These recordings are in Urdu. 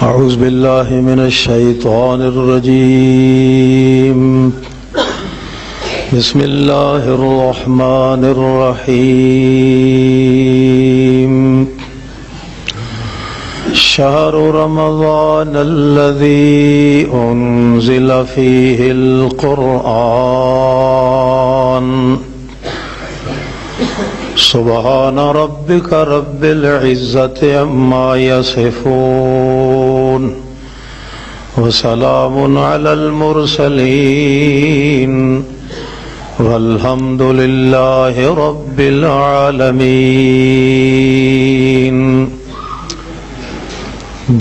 أعوذ بالله من الشيطان الرجيم بسم الله الرحمن الرحيم شهر رمضان الذي أنزل فيه القرآن سبحان ربك رب العزة عما يصفون وسلام على المرسلين والحمد لله رب العالمين۔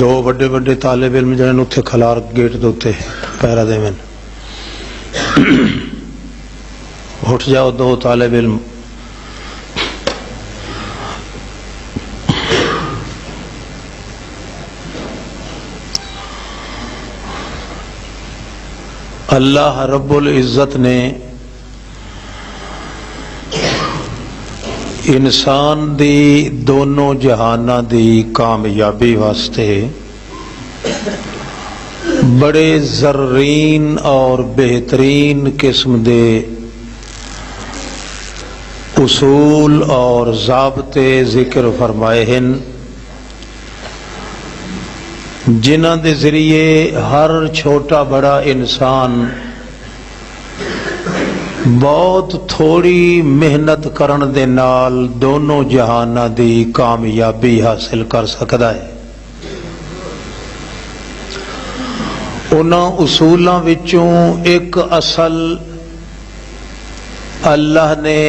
دو بڑے بڑے طالب علم جنہوں نے اتنے کھلار گیٹ دوتے پیرا دے میں اٹھ جاؤ دو طالب علم۔ اللہ رب العزت نے انسان دی دونوں جہاناں دی کامیابی واسطے بڑے زرین اور بہترین قسم دے اصول اور ضابطے ذکر فرمائے ہیں جنہاں دے ذریعے ہر چھوٹا بڑا انسان بہت تھوڑی محنت کرن دے نال دونوں جہاناں دی کامیابی حاصل کر سکتا ہے۔ انہاں اصولاں وچوں ایک اصل اللہ نے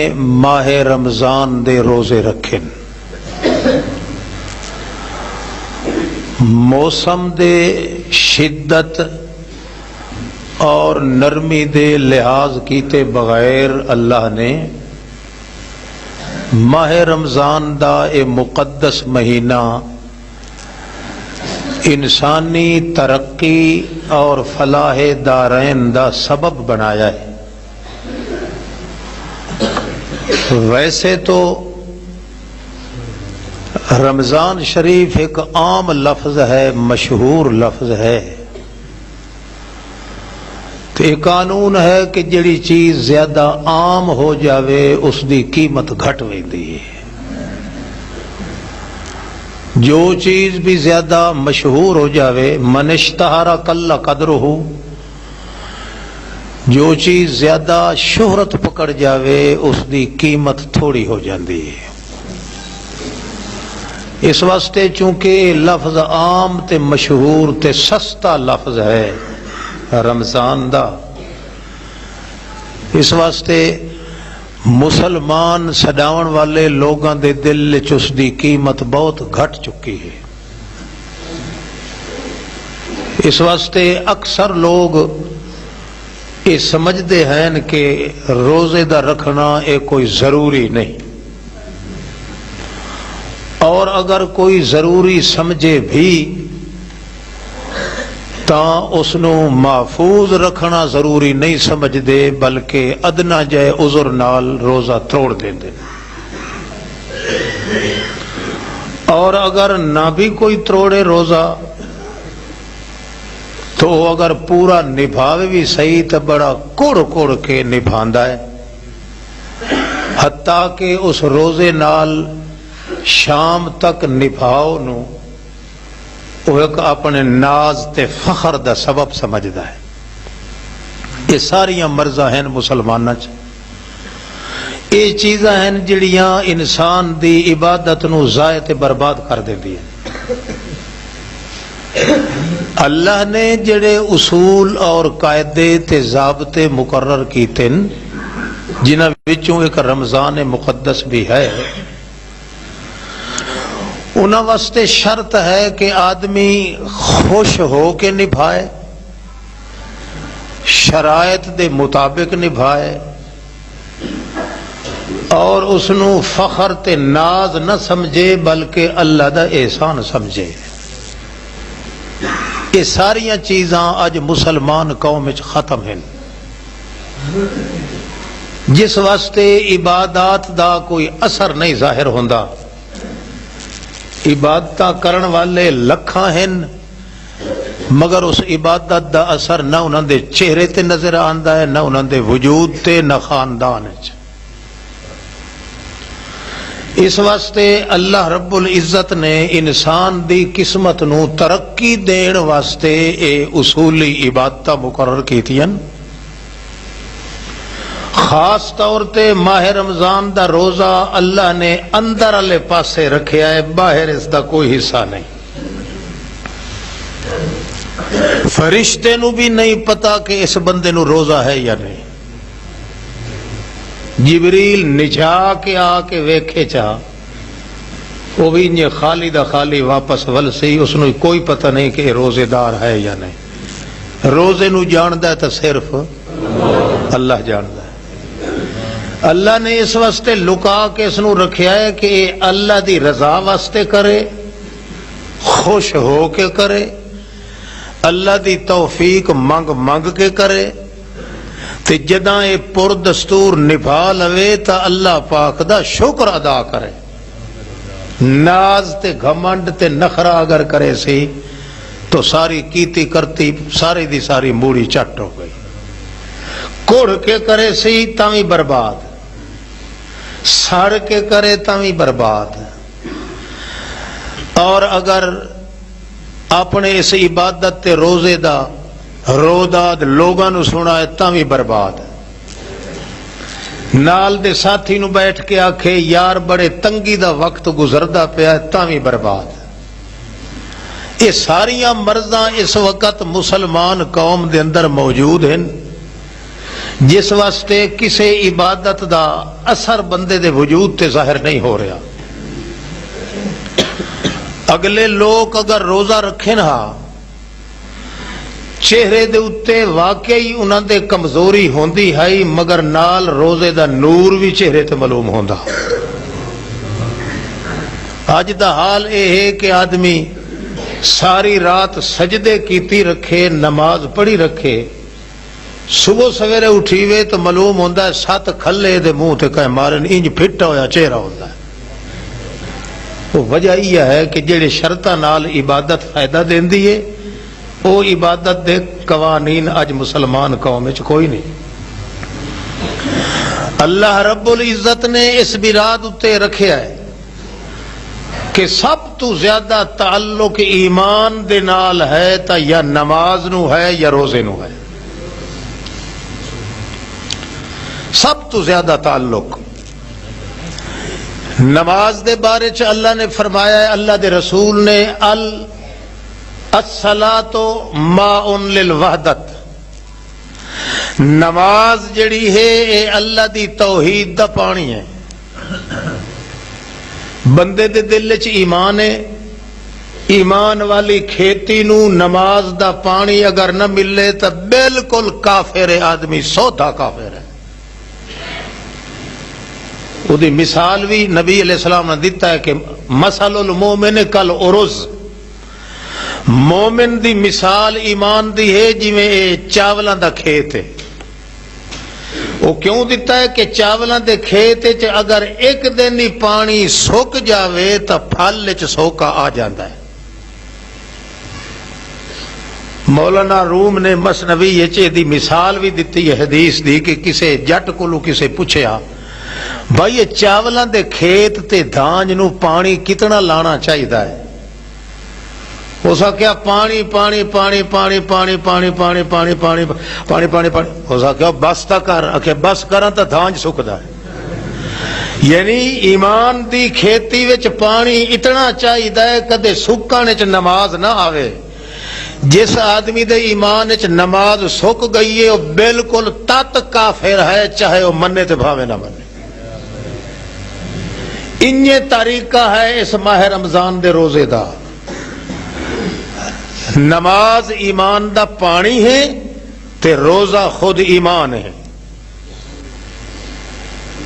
ماہ رمضان دے روزے رکھے۔ موسم دے شدت اور نرمی دے لحاظ کیتے بغیر اللہ نے ماہ رمضان دا اے مقدس مہینہ انسانی ترقی اور فلاح دارین دا سبب بنایا ہے۔ ویسے تو رمضان شریف ایک عام لفظ ہے، مشہور لفظ ہے، تو ایک قانون ہے کہ جڑی چیز زیادہ عام ہو جاوے اس دی قیمت گھٹ ویندی ہے۔ جو چیز بھی زیادہ مشہور ہو جاوے، من اشتہر قل قدرہ، جو چیز زیادہ شہرت پکڑ جاوے اس دی قیمت تھوڑی ہو جاندی ہے۔ اس واسطے چونکہ لفظ عام تے مشہور تے سستا لفظ ہے رمضان دا، اس واسطے مسلمان سڈاون والے لوگاں دے دل وچ اس دی قیمت بہت گھٹ چکی ہے۔ اس واسطے اکثر لوگ یہ سمجھتے ہیں کہ روزے دا رکھنا یہ کوئی ضروری نہیں، اور اگر کوئی ضروری سمجھے بھی تا اس نو محفوظ رکھنا ضروری نہیں سمجھ دے، بلکہ ادنا جائے عذر نال روزہ توڑ دیں دے۔ اور اگر نہ بھی کوئی توڑے روزہ تو اگر پورا نبھاوے بھی صحیح تو بڑا کوڑ کوڑ کے نبھاندا ہے، حتیٰ کہ اس روزے نال شام تک نبھاؤ نو وہ ایک اپنے ناز تے فخر دا سبب سمجھدا ہے۔ یہ ساریاں مرضاں ہیں مسلماناں چ، یہ چیزاں ہیں جڑیاں انسان دی عبادت نو ضائع تے برباد کر دیندی ہیں۔ اللہ نے جڑے اصول اور قاعدے تے ضابطے مقرر کیتے جنہاں وچوں ایک رمضان مقدس بھی ہے، انہاں واسطے شرط ہے کہ آدمی خوش ہو کے نبھائے، شرائط دے مطابق نبھائے، اور اس نو فخر تے ناز نہ سمجھے بلکہ اللہ دا احسان سمجھے۔ یہ ساریاں چیزاں اج مسلمان قوم وچ ختم ہیں، جس واسطے عبادات دا کوئی اثر نہیں ظاہر ہوندا۔ عبادت کرن والے لکھاں ہیں مگر اس عبادت دا اثر نہ انہاں دے چہرے تے نظر آندا ہے، نہ انہاں دے وجود تے، نہ خاندان وچ۔ اس واسطے اللہ رب العزت نے انسان دی قسمت نو ترقی دین واسطے اے اصولی عبادت مقرر کیتیاں۔ خاص طور تے ماہ رمضان دا روزہ اللہ نے اندر والے پاسے رکھیا ہے، باہر اس دا کوئی حصہ نہیں۔ فرشتے نو بھی نہیں پتا کہ اس بندے نو روزہ ہے یا نہیں۔ جبریل نجا کے آ کے ویکھے چاہ وہ بھی انجے خالی دا خالی واپس ول سی، اس نو کوئی پتہ نہیں کہ روزے دار ہے یا نہیں۔ روزے نو جاندہ ہے تو صرف اللہ جاندہ ہے۔ اللہ نے اس واسطے لکا کے اس نو رکھیا ہے کہ اللہ دی رضا واسطے کرے، خوش ہو کے کرے، اللہ دی توفیق منگ منگ کے کرے، تے جداں اے پر دستور نبھا لوے تا اللہ پاک دا شکر ادا کرے۔ ناز تے گھمنڈ تے نخرہ اگر کرے سی تو ساری کیتی کرتی ساری دی ساری موڑی چٹ ہو گئی۔ کوڑ کے کرے سی تاوی برباد، سڑ کے کرے تاوی برباد، اور اگر اپنے اس عبادت تے روزے دا روداد لوگاں نو سنا ہے تاں بھی برباد۔ نال دے ساتھی نو بیٹھ کے آکھے یار بڑے تنگی دا وقت گزردا پیا ہے تاں بھی برباد۔ یہ ساریاں مرضاں اس وقت مسلمان قوم دے اندر موجود ہیں، جس واسطے کسے عبادت دا اثر بندے دے وجود تے ظاہر نہیں ہو رہا۔ اگلے لوگ اگر روزہ رکھیں نا چہرے دے اتے واقعی انہاں دے کمزوری ہوندی ہے، مگر نال روزے دا نور بھی چہرے تے معلوم ہوندا۔ اج دا حال اے ہے کہ آدمی ساری رات سجدے کیتی رکھے، نماز پڑھی رکھے، صبح سویرے اٹھیوے تو معلوم ہوندا ہے 7 کھلے دے منہ تے کہیں مارن انج پھٹا ہویا چہرہ ہوندا ہے۔ وہ وجہ یہ ہے کہ جڑے شرطاں نال عبادت فائدہ دیندی ہے وہ عبادت دے قوانین اج مسلمان قوم وچ کوئی نہیں۔ اللہ رب العزت نے اس براد اتے رکھیا ہے کہ سب تو زیادہ تعلق ایمان دے نال ہے تا یا نماز نو ہے یا روزے نو ہے، سب تو زیادہ تعلق نماز دے بارے چ اللہ نے فرمایا ہے، اللہ دے رسول نے الصلاۃ ماء للوحدت، نماز جڑی ہے اے اللہ دی توحید دا پانی ہے۔ بندے دے دل وچ ایمان ہے، ایمان والی کھیتی نو نماز دا پانی اگر نہ ملے تو بالکل کافر ہے آدمی، سودا کافر ہے۔ وہ دی مثال بھی نبی علیہ السلام نے دیتا ہے کہ مثل المومن کالارض، مومن دی مثال ایمان دی ہے جی میں چاولاں دا کھیت ہے۔ وہ کیوں دیتا ہے کہ چاولاں دے کھیت چ اگر ایک دن ہی پانی سوک جاوے تو پھل چ سوکا آ جاتا ہے۔ مولانا روم نے مثنوی دی مثال بھی دیتی ہے حدیث دی کہ کسے جٹ کولو کسے پوچھیا بھائی یہ چاولاں دے کھیت تے دھانج نو پانی کتنا لانا چاہیے ہے؟ ہو سکیا پانی پانی پانی پانی پانی پانی پانی پانی پانی پانی پانی پانی ہو سکیا بس تا کر کہ بس کرا تو دھانج سکدا ہے۔ یعنی ایمان دی کھیتی وچ پانی اتنا چاہیے ہے کدے سکن وچ نماز نہ آوے۔ جس آدمی دے ایمان وچ نماز سک گئی ہے وہ بالکل تت کافر ہے، چاہے وہ منے تے بھاوے نہ منے۔ انجے طریقہ ہے اس ماہ رمضان دے روزے دا۔ نماز ایمان دا پانی ہے تے روزہ خود ایمان ہے۔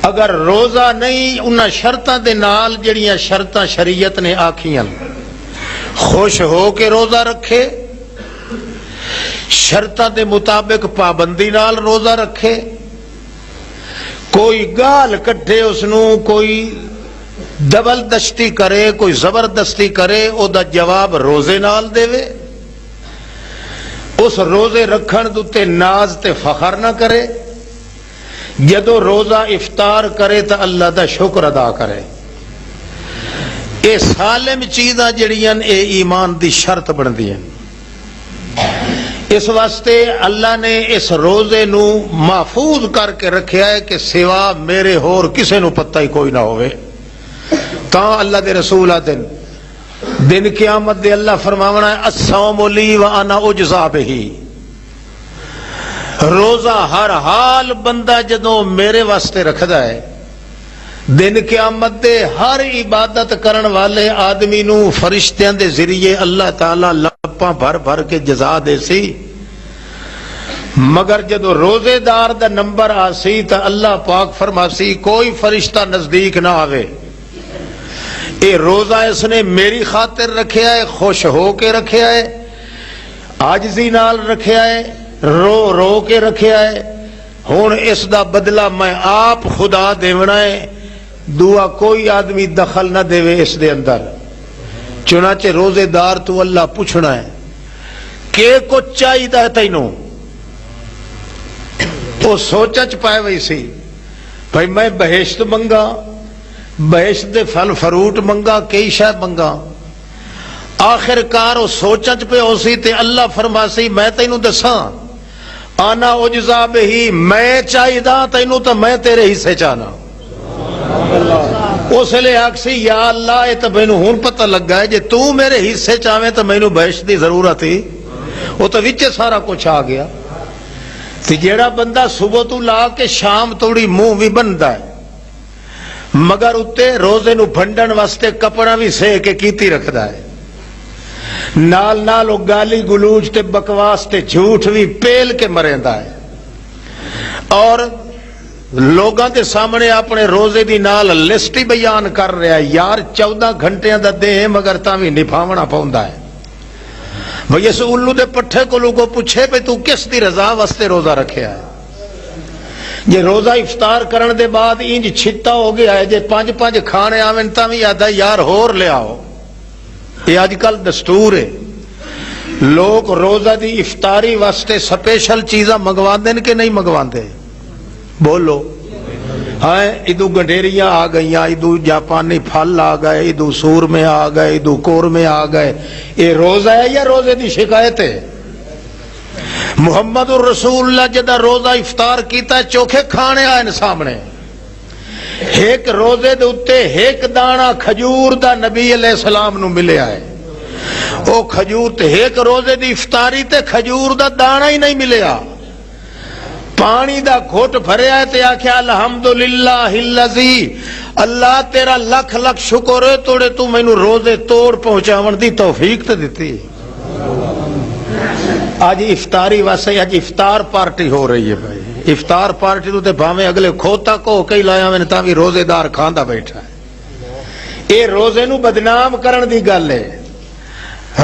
اگر روزہ نہیں انہاں شرطاں دے نال جڑیاں شرطاں شریعت نے آکھیاں، خوش ہو کے روزہ رکھے، شرطاں دے مطابق پابندی نال روزہ رکھے، کوئی گال کٹھے اس نو کوئی دبل دستی کرے، کوئی زبردستی کرے، او دا جواب روزے نال دے وے۔ اس روزے رکھن دے ناز تے فخر نہ کرے، جدو روزہ افطار کرے تو اللہ دا شکر ادا کرے۔ اے سالم چیزاں جڑیاں اے ایمان دی شرط بندی ہیں۔ اس واسطے اللہ نے اس روزے نو محفوظ کر کے رکھیا ہے کہ سوا میرے ہور کسے نو پتہ ہی کوئی نہ ہوئے۔ تا اللہ دے رسول آدن دن قیامت دے اللہ فرماونا ہے الصوم لی وانا اجزا بہی، روزہ ہر حال بندہ جدوں میرے واسطے رکھدا ہے، دن قیامت دے ہر عبادت کرن والے آدمی نو فرشتیاں دے ذریعے اللہ تعالی لپاں بھر بھر کے جزا دے سی، مگر جدو روزے دار دا نمبر آسی تا اللہ پاک فرماسی کوئی فرشتہ نزدیک نہ آوے، اے روزہ اس نے میری خاطر رکھیا ہے، خوش ہو کے رکھیا ہے، عاجزی نال رکھیا ہے، رو رو کے رکھیا ہے، ہن اس دا بدلہ میں آپ خدا دیونا ہے، دعا کوئی آدمی دخل نہ دے اس دے اندر۔ چنانچہ روزے دار تو اللہ پوچھنا ہے کہ کچھ چاہیے تینوں، وہ سوچ پائے وہی سی بھائی میں بہشت منگا، بہشت دے پھل فروٹ منگا، کئی شے منگا، آخر کار وہ سوچ پہ ہو سی تے اللہ فرماسی میں تینوں دساں آنا اجزا بہی، میں چاہیے تینوں تو میں تیرے حصے چاہنا۔ اس لیے آکسی یا اللہ یہ تو مینوں ہن پتہ لگا ہے جے تو میرے حصے چاہویں تو مینوں بہشت دی ضرورت ہی، وہ تو وچے سارا کچھ آ گیا۔ تے جیڑا بندہ صبح تو لا کے شام توڑی منہ بھی بندا ہے، مگر اتے روزے نو بھنڈن واسطے کپڑا بھی سہ کے کیتی رکھدا ہے، نال نال وہ گالی گلوچ تے بکواس تے جھوٹ بھی پیل کے مریندا ہے، اور لوگاں دے سامنے اپنے روزے دی نال لسٹ ہی بیان کر رہا ہے، یار 14 گھنٹیاں دا دے مگر تاں بھی نبھاونا پوندا ہے۔ بھئی اس الو دے پٹھے کو لوگوں پوچھے پہ تو کس دی رضا واسطے روزہ رکھیا ہے؟ یہ روزہ افطار کرن دے بعد انج چھتا ہو گیا ہے جے 5 کھانے آویں تاں بھی آدھا یار ہور لے آؤ، یہ آج کل دستور ہے۔ لوگ روزہ دی افطاری واسطے سپیشل چیزاں منگوان دیں کہ نہیں منگوان دیں؟ بولو ہاں، ادو گنڈیریاں آ گئیاں، ادو جاپانی پھل آ گئے، ادو سور میں آ گئے، ادو کور میں آ گئے، یہ روزہ ہے یا روزے دی شکایت ہے؟ محمد الرسول اللہ جدہ روزہ افطار کیتا چوکھے کھانے آئے سامنے، ایک روزے دے اتے ایک دانا کھجور دا نبی علیہ السلام نو ملے آئے، او کھجور تے ایک روزے دی افطاری تے کھجور دا دانا ہی نہیں ملیا، پانی دا گھٹ بھریا ہے تے آکھیا الحمدللہ الذی، اللہ تیرا لکھ لکھ شکر ہے توڑے تو مینوں روزے توڑ پہنچاون دی توفیق تے دیتی۔ آج افطاری واسطے آج افطار پارٹی ہو رہی ہے بھائی، افطار پارٹی تو تے بھاویں اگلے کھوتا کو کئی لایا میں تاں بھی روزے دار کھاندا بیٹھا ہے۔ اے روزے نو بدنام کرن دی گل ہے۔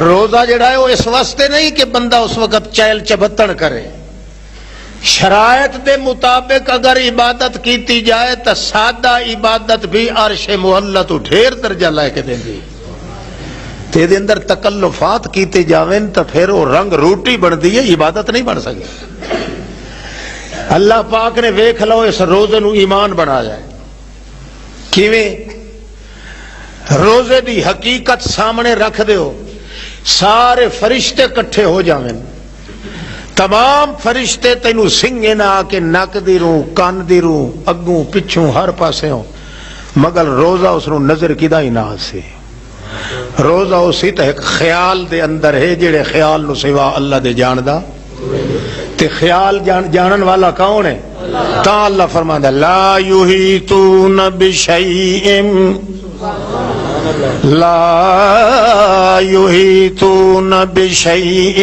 روزہ جڑا ہے وہ اس واسطے نہیں کہ بندہ اس وقت چہل چبتن کرے، شرائط دے مطابق اگر عبادت کیتی جائے تو سادہ عبادت بھی عرش معلی تو ڈھیر درجہ لے کے دیندی، تے دے اندر تکلفات کیتے جاویں تو پھر وہ رنگ روٹی بندی ہے، عبادت نہیں بن سکتی۔ اللہ پاک نے ویکھ لو اس روزے نو ایمان بنایا ہے، کیویں؟ روزے دی حقیقت سامنے رکھ دیو، سارے فرشتے کٹھے ہو جاویں، تمام فرشتے تینوں سنگے نہ آ کے نک دی رو، کان دی رو، اگوں پچھوں ہر پاسے ہوں، مگر روزہ اس نو نظر کیدا ہی نہ سی۔ روزہ اسی تے ایک خیال دے اندر ہے، جڑے خیال نو سوا اللہ دے جاندا، تے خیال جانن والا کون ہے؟ تا اللہ فرماندا لا یحیطون بشیء، لا یحیطون بشیء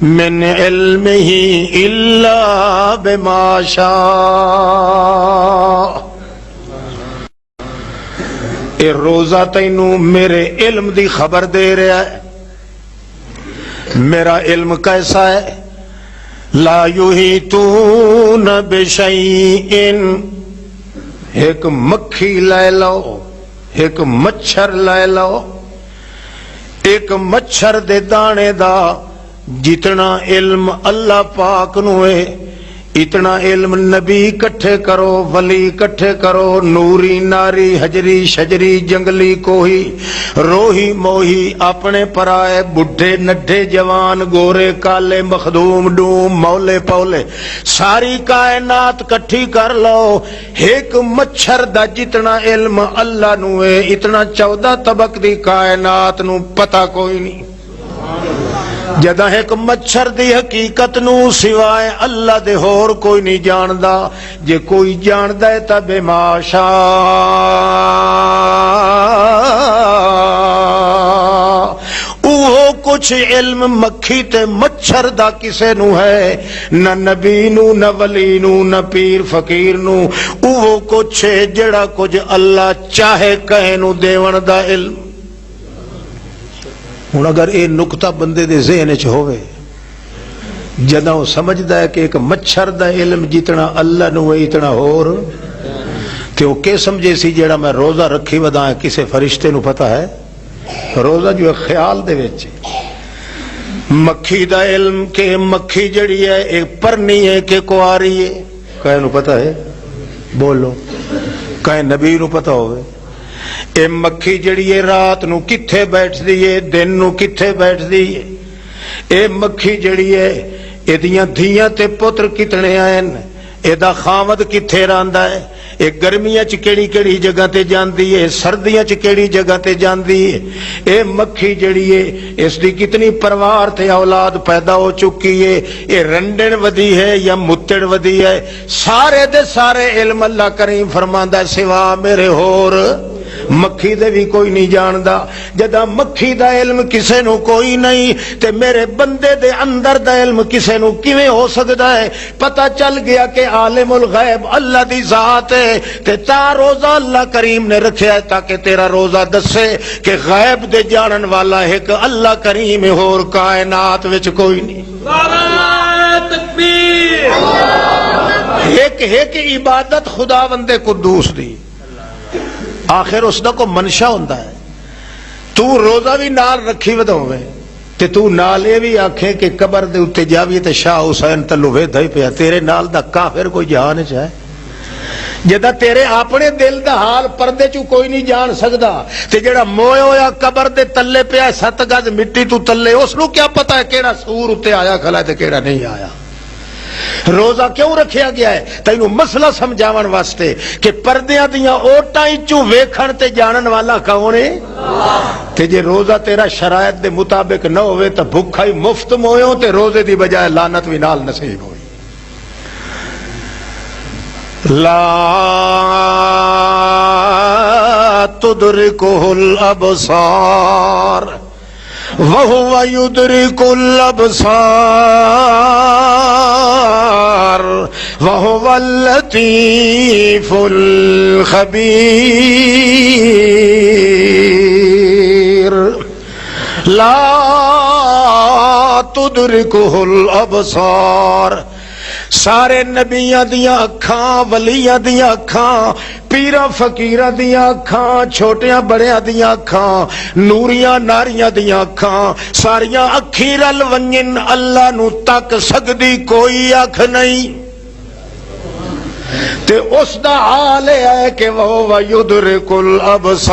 من علمہ الا بما شاء۔ اے روزہ تینوں میرے علم دی خبر دے رہا ہے، میرا علم کیسا ہے؟ لا یحیطون بشیء، ایک مکھی لے لو، ایک مچھر لے لو، ایک مچھر دے دانے دا جتنا علم اللہ پاک نو ہے اتنا علم نبی کٹھے کرو، ولی کٹھے کرو، نوری ناری حجری شجری جنگلی کوہی روہی موہی اپنے پرائے بڈھے نڈھے جوان گورے کالے مخدوم ڈوم مولے پولے ساری کائنات کٹھی کر لو، ایک مچھر دا جتنا علم اللہ نو ہے اتنا 14 طبق دی کائنات نو پتہ کوئی نہیں۔ جدہ ایک مچھر دی حقیقت نو سوائے اللہ دے ہور کوئی نہیں جاندا، جے کوئی جاندا ہے تا بے ماشا اوہو کچھ علم مکھی تے مچھر دا کسے نو ہے، نہ نبی نو نہ ولی نو نہ پیر فقیر نو، اوہو کچھ جڑا کچھ اللہ چاہے کہے نو دیون دا علم۔ ہوں اگر یہ نقطہ بندے دے ذہن چ ہوئے جدہ وہ سمجھدا ہے کہ ایک مچھر دا علم جتنا اللہ نو ہے اتنا ہور تے وہ کہ سمجھے سی جیڑا میں روزہ رکھی ودا کسے فرشتے نو پتہ ہے؟ روزہ جو ہے خیال دے وچ مکھی دا علم کہ مکھی جڑی ہے ایک پرنی ہے کہ کواری ہے کہے نو پتہ ہے؟ بولو کہے نبی نو پتہ ہوئے؟ اے مکھی جڑی ہے رات نو کتھے بیٹھ دیئے دن نو کتھے بیٹھ دیئے، اے مکھی جڑی ہے اے دیاں دھیاں تے پتر کتنے آئین، اے دا خامد کتھے راندا ہے، اے گرمیاں چ کیڑی کیڑی جگہ تے جاندی ہے، سردیاں چ کیڑی جگہ تے جاندی ہے، اے مکھی جڑی ہے اس دی کتنی پروار تے اولاد پیدا ہو چکی ہے، اے رنڈن ودی ہے یا متڑ ودی ہے، سارے دے سارے علم اللہ کریم فرماندا ہے سوا میرے ہور مکھی دے بھی کوئی نہیں جاندا۔ جدہ مکھی دا علم کسے نو کوئی نہیں تے میرے بندے دے اندر دا علم کسے نو کیویں ہو سکدا ہے؟ پتہ چل گیا کہ عالم الغیب اللہ دی ذات ہے تے تا روزہ اللہ کریم نے رکھیا ہے تاکہ تیرا روزہ دسے کہ غیب دے جانن والا ایک اللہ کریم ہے اور کائنات وچ کوئی نہیں۔ نعرہ تکبیر! ایک عبادت خداوند قدوس دی آخر اس دا کو منشا ہوندہ ہے۔ تو روزہ بھی نال رکھی ودا ہوئے تے تو نال یہ بھی آکھے کہ قبر دے اتے جاوی تے شاہ حسین تلو وے دھائی پیا تیرے نال دا کافر کوئی جہان چاہے جدہ تیرے اپنے دل دا حال پردے چو کوئی نہیں جان سکدا تے جڑا موئے ہویا قبر دے تلے پیا 7 گز مٹی تو تلے اس نو کیا پتا ہے کیڑا سور اتے آیا کھلا ہے تے کیڑا نہیں آیا۔ روزہ کیوں رکھیا گیا ہے؟ تینوں مسئلہ سمجھاون واسطے کہ پردیاں دیاں اوٹاں چوں ویکھن تے جانن والا کون ہے؟ تے جے روزہ تیرا شرائط دے مطابق نہ ہوئے تے بھکھا ہی مفت مویوں تے روزے دی بجائے لعنت بھی نال نصیب ہوئی۔ لا تدرکہ الابصار وَهُوَ يُدْرِكُ الْأَبْصَارَ وَهُوَ اللَّطِيفُ الْخَبِيرُ لَا تُدْرِكُهُ الْأَبْصَارُ سارے نبیاں دیاں اکھاں ولیاں دیاں اکھاں پیراں فقیراں دیاں اکھاں چھوٹیاں بڑیاں دیاں اکھاں نوریاں ناریاں دیاں اکھاں ساریاں اکھی رل ونجن اللہ نو تک سکدی کوئی اکھ نہیں تے اس دا حال ہے کہ وہ یدرک الابصار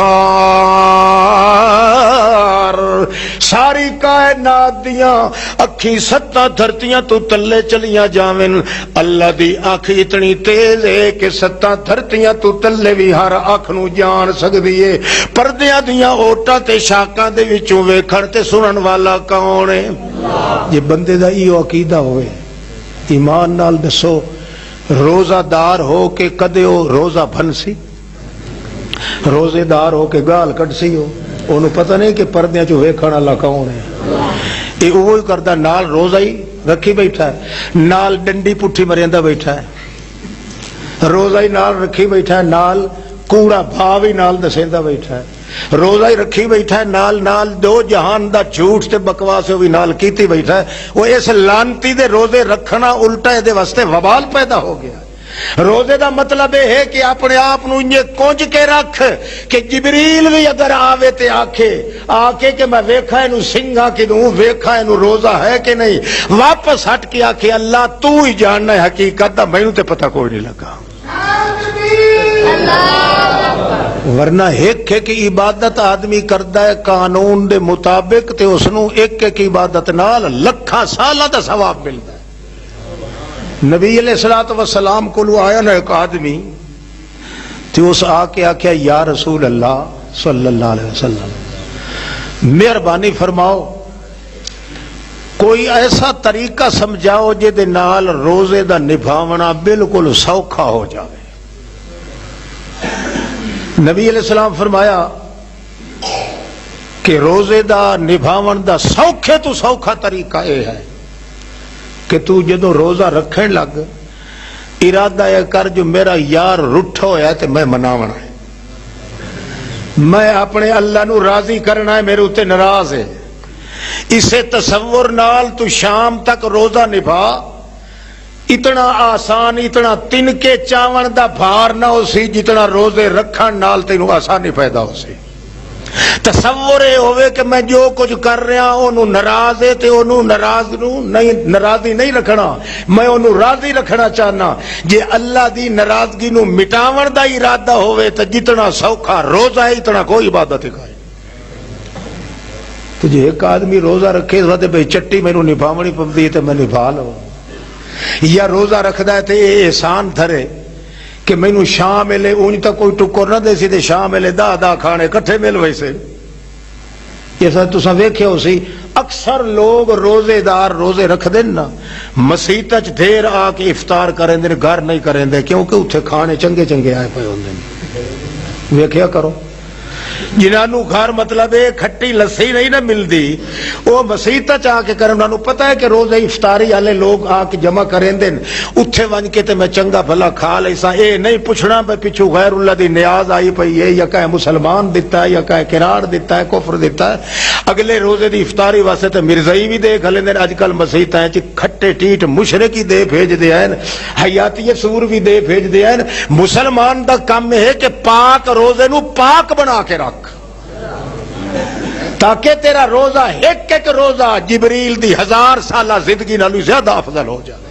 ساری کائنات دیاں اکھی 7 دھرتیاں تو تلے چلیاں جاویں اللہ دی آنکھ اتنی تیز ہے کہ 7 دھرتیاں تو تلے بھی ہر آنکھ نو جان سکدی ہے پردیاں دیاں اوٹاں تے شاکاں دے وچوں ویکھن تے سنن والا کون ہے؟ جے بندے دا ایو عقیدہ ہوئے ایمان نال دسو روزہ دار ہو کے کدے ہو روزہ بن سی روزے دار ہو کے گال کٹ سی ہو انہوں پتہ نہیں کہ پردیاں جو ویکھن اللہ کون ہے یہ وہی کردا نال روزہ ہی رکھی بیٹھا ہے نال ڈنڈی پٹھی مریندہ بیٹھا ہے روزہ ہی نال رکھی بیٹھا ہے نال کوڑا بھاو ہی نال دسیندہ بیٹھا ہے روزہ ہی رکھی بیٹھا ہے نال نال 2 جہان دا جھوٹ تے بکواس بھی نال کیتی بیٹھا ہے وہ اس لانتی دے روزے رکھنا الٹا دے واسطے وبال پیدا ہو گیا روزے دا مطلب یہ ہے کہ اپنے آپ نو انجے کنج کے رکھ کہ جبریل بھی اگر آوے تے آکے کہ میں ویکھا اینو سنگھا کہ دوں ویکھا اینو روزہ ہے کہ نہیں، واپس ہٹ کے آکے اللہ تو ہی جاننا ہے حقیقت دا، میں تے پتہ کوئی نہیں لگا۔ ورنہ ایک ہے کہ عبادت آدمی کردا ہے قانون دے مطابق تے اس نو ایک ایک عبادت نال لکھاں سالاں دا ثواب ملدا ہے۔ نبی علیہ الصلوۃ والسلام کو آیا نا ایک آدمی تے اس آ کے آکھیا یا رسول اللہ صلی اللہ علیہ وسلم مہربانی فرماؤ کوئی ایسا طریقہ سمجھاؤ جے دے نال روزے دا نبھاونا بالکل سوکھا ہو جاوے۔ نبی علیہ السلام فرمایا کہ روزے دا نبھاون دا سوکھے تو سوکھا طریقہ یہ ہے کہ تو جدو روزہ رکھن لگ ارادہ یہ کر جو میرا یار رٹھا ہویا ہے تے میں مناونا ہے، میں اپنے اللہ نو راضی کرنا ہے، میرے اتے ناراض ہے۔ اسے تصور نال تو شام تک روزہ نبھا، اتنا آسان اتنا تنکے چاون دا بھار نہ ہو سی جتنا روزے رکھن نال تینوں آسانی پیدا ہو سی۔ تصور یہ ہوئے کہ میں جو کچھ کر رہا انہوں ناراض ہے تے انہوں ناراضی نہیں رکھنا، میں انہوں راضی رکھنا چاہنا۔ جے اللہ دی ناراضگی نو مٹاون دا ارادہ ہوئے تو جتنا سوکھا روزہ ہے اتنا کوئی عبادت ہے۔ تو جے ایک آدمی روزہ رکھے تو بھئی چٹی میں نو نبھاونی پوندی تے میں نبھا لو، یا روزہ رکھدا ہے تے احسان دھرے کہ میں نو شام ویلے اونج تک کوئی ٹکر نہ دے سی تے شام ویلے دا کھانے کٹھے مل ویسے۔ یہ سب تساں ویکھیا ہو سی اکثر لوگ روزے دار روزے رکھ دین نا مسیت وچ دیر آ کے افطار کریں دے، گھر نہیں کریں دے کیونکہ اتھے کھانے چنگے چنگے آئے پے ہوندے نے۔ ویکھیا کرو جنہاں نو گھر مطلب ہے کھٹی لسی نہیں نہ ملدی وہ مسیت چاہ کے کرن، انہاں نو پتہ ہے کہ روزے افطاری والے لوگ آ کے جمع کریں دین، اتھے ون کے تے میں چنگا بھلا کھا لیسا، اے نہیں پوچھنا پہ پچھو غیر اللہ دی نیاز آئی پئی ہے یا کہ مسلمان دیتا ہے یا کہ قرار دیتا ہے کفر دیتا ہے۔ اگلے روزے دی افطاری واسطے تے مرزائی بھی دے کھلے دین، اج کل مسیتاں وچ کھٹے ٹیٹ مشرکی دے بھیج دے ہیں، حیاتی سور بھی دے بھیج دے ہیں۔ مسلمان دا کام ہے کہ پاک روزے نو پاک بنا کے رکھ تاکہ تیرا روزہ ایک ایک روزہ جبریل دی 1000 سالہ زندگی نالو زیادہ افضل ہو جائے۔